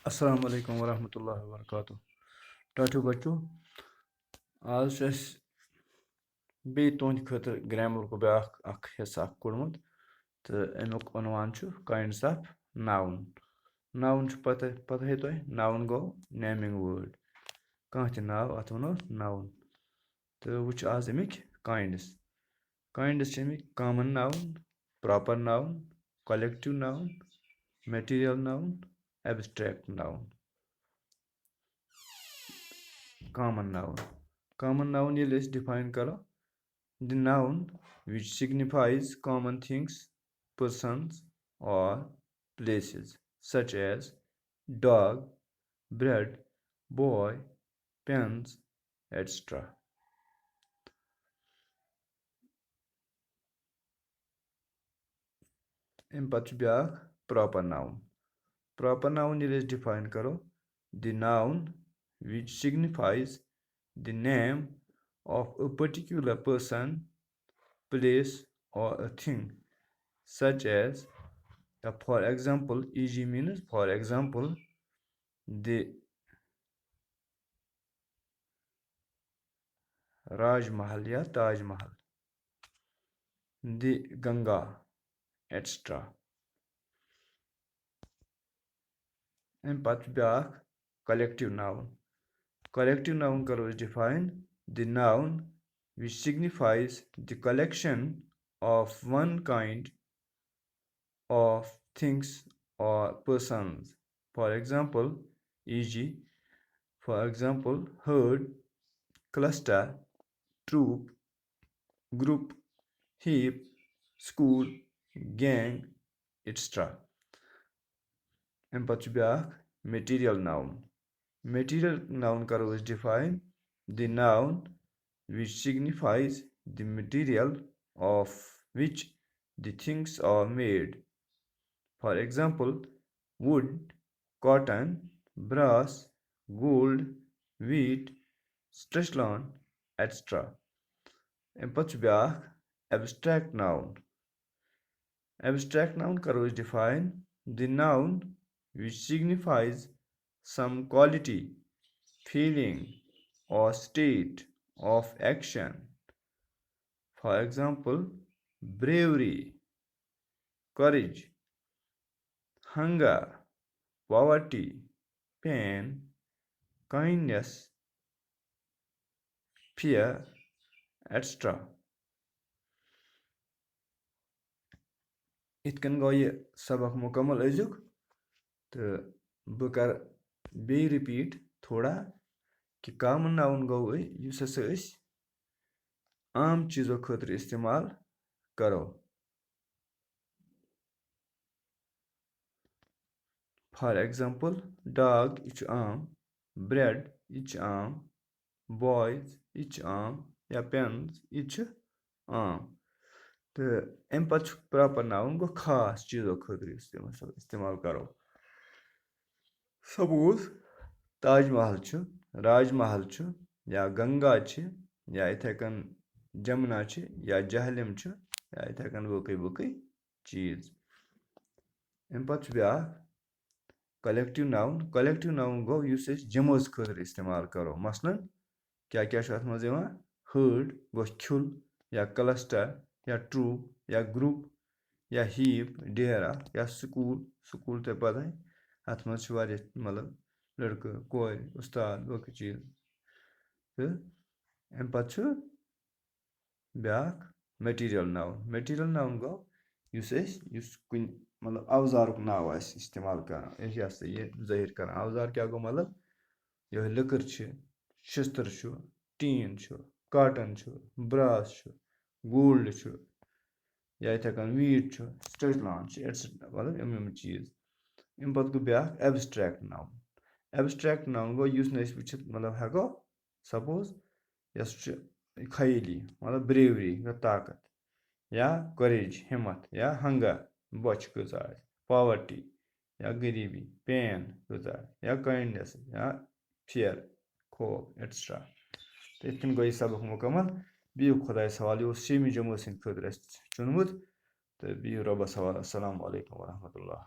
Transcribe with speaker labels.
Speaker 1: Assalamu alaikum warahmatullahi wabarakatuh. Tatu बच्चों आज छ बेय तुहंद खतर ग्रामर को ब्याख अख हिस्सा कोड़मुत तो अमुक उनवान छ काइंड्स ऑफ नाउन नाउन छ पता है तो नाउन गो नेमिंग वर्ड कह नाव अत वनो नाउन तो वो आज अमिक काइंड्स अमिक common noun proper noun collective noun material noun abstract noun common noun ये list define करो the noun which signifies common things persons or places such as dog bread boy pens etc. इन पच ब्याख proper noun ये list define करो the noun which signifies the name of a particular person, place, or a thing, such as, for example, e.g. means, for example, the Raj Mahal या Taj Mahal, the Ganga, etc. And pat ब्याख collective noun. Collective noun करो is defined the noun which signifies the collection of one kind of things or persons. For example, e.g. for example, herd, cluster, troop, group, heap, school, gang, etc. And material noun. Material noun karo is defined the noun which signifies the material of which the things are made. For example, wood, cotton, brass, gold, wheat, stretchlon, etc. Abstract noun. Abstract noun karo is defined the noun which signifies some quality, feeling, or state of action. For example, bravery, courage, hunger, poverty, pain, kindness, fear, etc. इतकन गो ये सबक मुकम्मल अजुक तो बह कर बे repeat थोड़ा कि common noun गो use हसा आम चीज़ों खतर इस्तेमाल करो. For example, dog इच आम, bread इच आम, boys इच आम या pens इच आम. तो अम पच प्रॉपर नाउन गो खास चीज़ों खतर इस्तेमाल करो. सपोज ताजमहल छु, राजमहल छु या गंगा छि या इथे कन जमुना छि या जहलिम छु या इथे कन बकई चीज. अम पच ब्याख कलेक्टिव नाउन गो युस जमोज खतर इस्तेमाल करो. मसलन क्या क्या अथ मज हर्ड गो खुल या क्लस्टर या ट्रूप या ग्रुप या हीप डेरा या स्कूल तो पता अथ मज मतलब लड़के कोर उस्ताद बकि चीज. तो अम पच ब्याख मटेरियल नाउन गो युस कुन मतलब अवजारुक नाव इस्तेमाल कर ये जाहिर कर. अवजार क्या गो मतलब यह लकर शस्त्र टीन कॉटन ब्रास गोल्ड या इथे कन वीट स्टेटलॉन एटसेट्रा मतलब यम चीज. अम पत गो ब्याख एब्स्ट्रैक्ट नाउन गो युस न वचित मतलब हेको सपोज यस खयली मतलब ब्रेवरी गो ताकत या करेज हिम्मत या हंगर बच कज पॉवर्टी या गरीबी पेन कज या काइंडनेस या फियर खौफ एटसेट्रा. तो इतन गो सबक मुकम्मल बिहु खुदा सवाल यह सेमी जमो सद खतर चुनमुत तो बिहु रबस हवाल. अस्सलामु अलैकुम वरहमतुल्लाह.